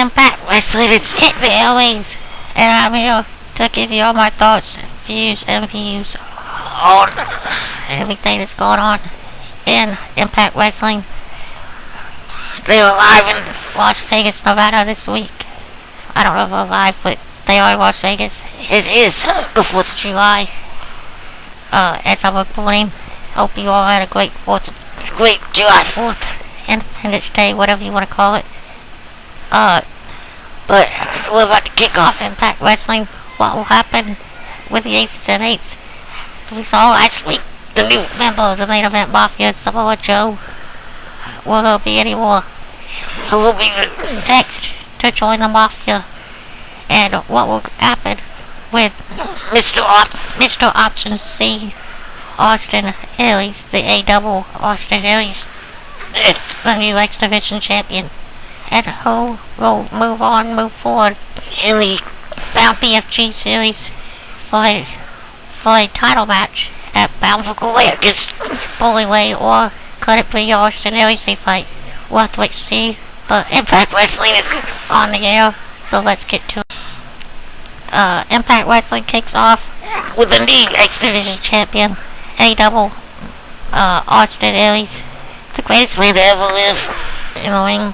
Impact Wrestling. It's hit the airways, and I'm here to give you all my thoughts, views, and views on everything that's going on in Impact Wrestling. They were live in Las Vegas, Nevada this week. I don't know if they're live, but they are in Las Vegas. It is the 4th of July. As I'm recording, hope you all had a great July 4th, Independence Day, whatever you want to call it. But we're about to kick off Impact Wrestling. What will happen with the Aces and Eights? We saw last week the new member of the Main Event Mafia, Samoa Joe. Will there be any more? Who will be next to join the Mafia? And what will happen with Mr. Option C, Austin Aries, the A-double Austin Aries, the new X Division champion? And who will move forward in the Bound BFG series for a title match at Bound for Glory against Bully Ray, or could it be Austin Aries they fight? We'll have to wait to see. But Impact Wrestling is on the air, so let's get to it. Impact Wrestling kicks off with the new X Division champion, A-double Austin Aries, the greatest man to ever live in the ring.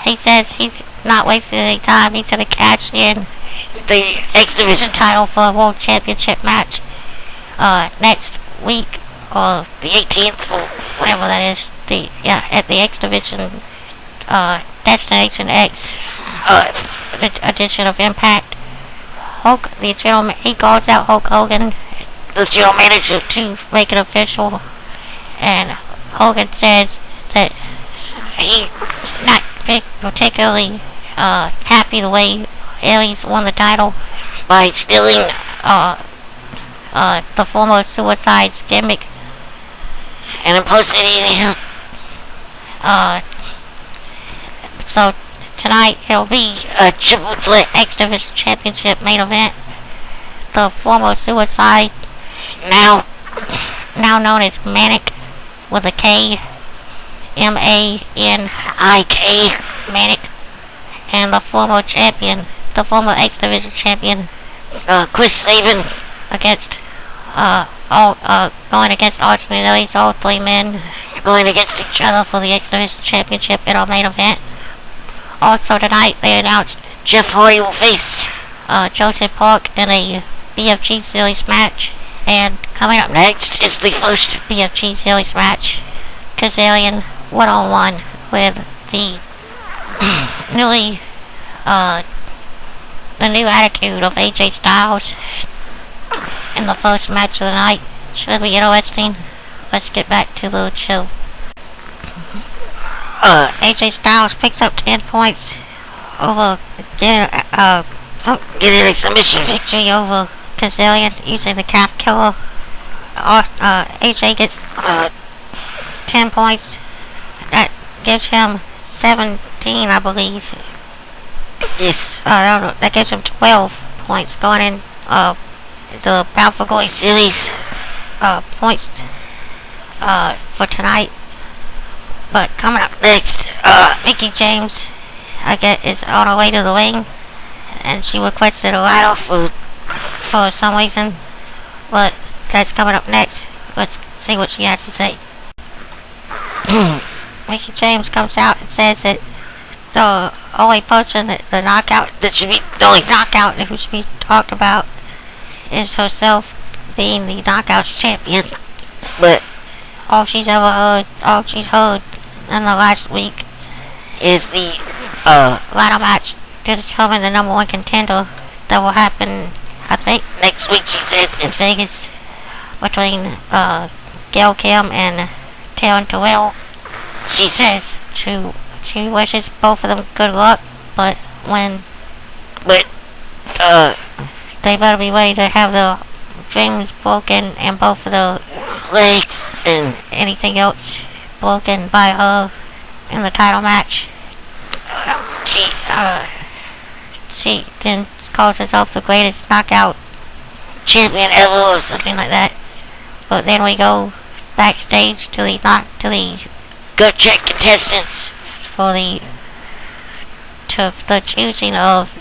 He says he's not wasting any time. He's going to cash in the X Division title for a World Championship match next week, or the 18th, or whatever that is. At the X Division Destination X edition of Impact. He calls out Hulk Hogan, the general manager, to make it official, and Hogan says that he's not particularly happy the way Aries won the title by stealing the former Suicide's gimmick and impersonating him. So tonight it'll be a triple threat X Division Championship main event. The former Suicide, now known as Manik with a K, M-A-N-I-K, Manik, and the former champion, the former X Division champion, Chris Sabin, going against Austin Aries, all three men going against each other for the X Division Championship in our main event. Also tonight they announced Jeff Hardy will face Joseph Park in a BFG series match, and coming up next is the first BFG series match, Kazarian one-on-one with the new attitude of AJ Styles in the first match of the night. Should be interesting. Let's get back to the show. AJ Styles picks up 10 points over getting a submission victory over Kazarian using the calf killer. AJ gets 10 points. That gives him 17, I believe. Yes, that gives him 12 points going in the Bound for Glory series points for tonight. But coming up next, Mickie James, is on her way to the ring, and she requested a ladder for some reason. But that's coming up next. Let's see what she has to say. Mickie James comes out and says that the only person that the only knockout that should be talked about is herself being the Knockouts champion. But all she's heard in the last week is the ladder match to determine the number one contender that will happen, I think, next week, she said, in Vegas, between Gail Kim and Taryn Terrell. She says she wishes both of them good luck, but they better be ready to have their dreams broken and both of their legs and anything else broken by her in the title match. She then calls herself the greatest knockout champion ever or something like that. But then we go backstage to the gut check contestants to the choosing of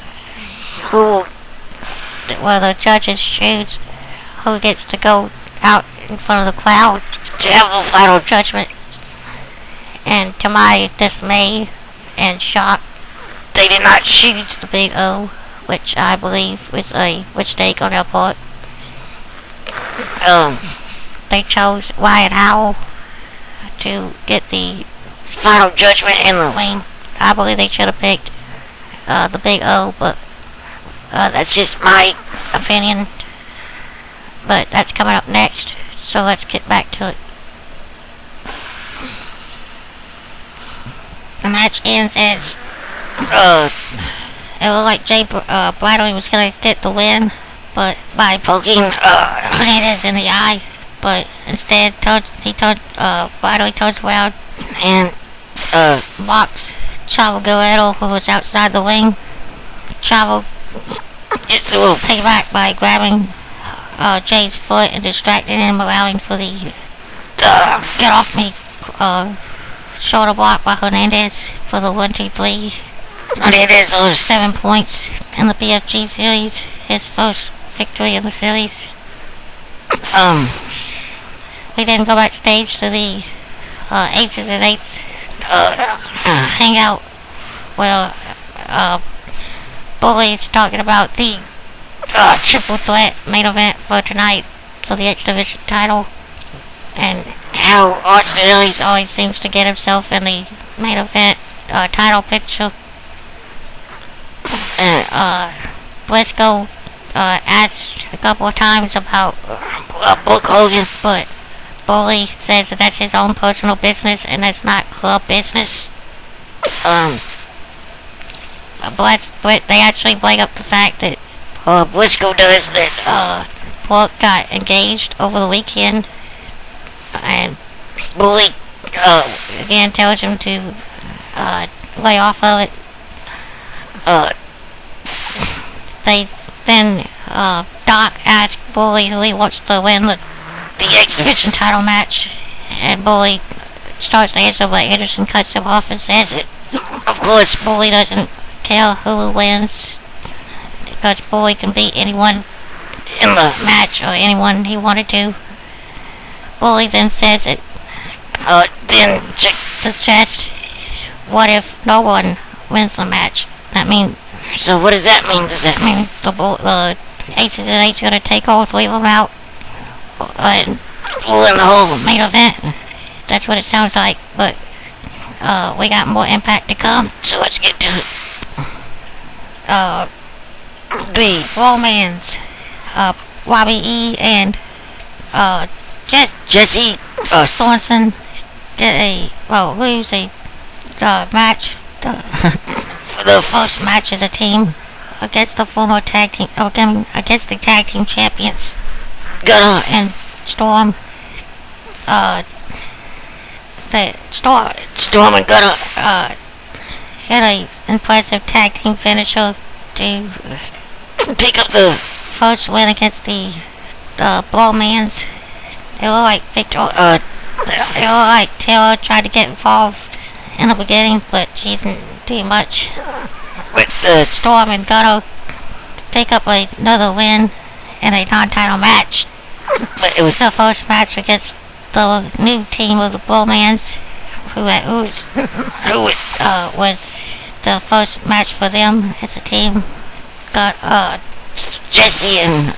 who, well, the judges choose who gets to go out in front of the crowd to have the final judgment. And to my dismay and shock, they did not choose the Big O, which I believe was a mistake on their part. They chose Wyatt Howell to get the final judgment in the ring. I believe they should have picked the Big O, but that's just my opinion. But that's coming up next, so let's get back to it. The match ends as it looked like Jay Bradley was gonna get the win, but by poking Hernandez in the eye. But instead, Bradley turns around and mocks Chavo Guerrero, who was outside the ring. Chavo gets a little payback by grabbing Jay's foot and distracting him, allowing for the get off me shoulder block by Hernandez for the 1-2-3. Hernandez owes 7 points in the BFG series, his first victory in the series. We then go backstage to the Aces and Eights hangout where Bully's talking about the triple threat main event for tonight for the X Division title, and how Austin Aries always seems to get himself in the main event title picture. And Briscoe asked a couple of times about Bulk Hogan, but Bully says that that's his own personal business and that's not club business. But they actually bring up the fact that Briscoe does that Bulk got engaged over the weekend, and Bully again tells him to lay off of it. They then Doc asks Bully who he wants to win the X Division title match, and Bully starts to answer, but Anderson cuts him off and says it. Of course, Bully doesn't care who wins, because Bully can beat anyone in the match or anyone he wanted to. Bully then says it. Then suggests, what if no one wins the match? So what does that mean? Does that mean the Aces and Eights are gonna take all three of them out and win the whole main event? That's what it sounds like, but we got more Impact to come, so let's get to it. The Romans, Robbie E. and Jesse Sorensen did lose a match for the first match as a team against the former tag team, against the tag team champions Gunner and Storm. Storm and Gunner had an impressive tag team finisher to pick up the first win against the Blowmans. It looked like Taylor tried to get involved in the beginning, but she didn't do much. With Storm and Gunner pick up another win in a non-title match. But it was the first match against the new team of the Blowmans, who was the first match for them as a team. Got Jesse and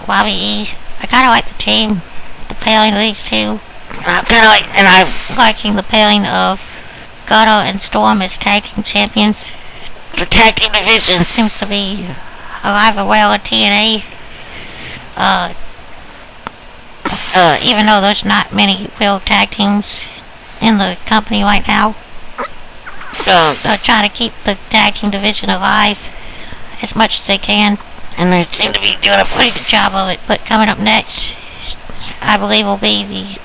Robbie E. I kind of like the team, the pairing of these two. I'm liking the pairing of Gunner and Storm as tag team champions. The tag team division seems to be alive and well in TNA. Even though there's not many real tag teams in the company right now, they're trying to keep the tag team division alive as much as they can, and they seem to be doing a pretty good job of it. But coming up next, I believe, will be the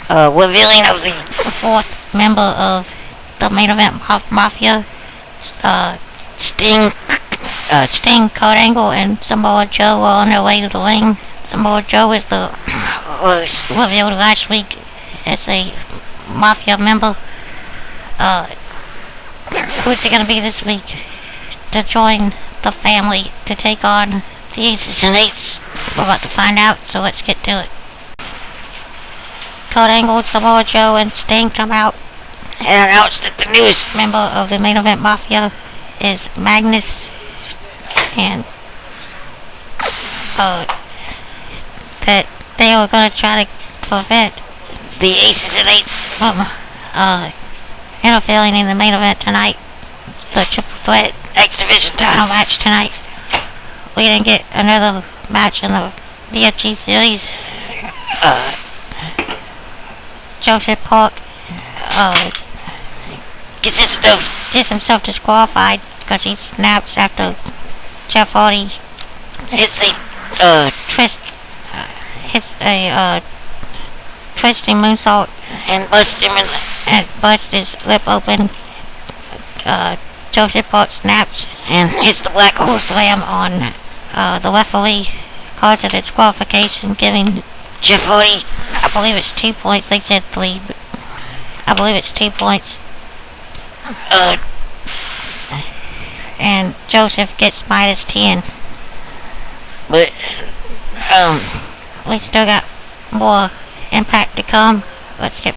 revealing of the fourth member of the main event Mafia. Sting, Kurt Angle, and Samoa Joe are on their way to the ring. Samoa Joe was revealed last week as a Mafia member. Who's it gonna be this week to join the family to take on the Aces and Eights? We're about to find out, so let's get to it. Kurt Angle, Samoa Joe, and Sting come out and announced that the newest member of the Main Event Mafia is Magnus, and that they are gonna try to prevent the Aces and Eights from interfering in the main event tonight. The Triple Threat X Division title match tonight. We didn't get another match in the DFG series. Joseph Park gets himself disqualified because he snaps after Jeff Hardy hits a twisting moonsault and busts his lip open. Joseph Park snaps and hits the Black Hole Slam on the referee, causing a disqualification, giving Jeff Hardy, I believe it's 2 points. They said 3, but I believe it's 2 points. And Joseph gets minus 10. But we still got more Impact to come. Let's get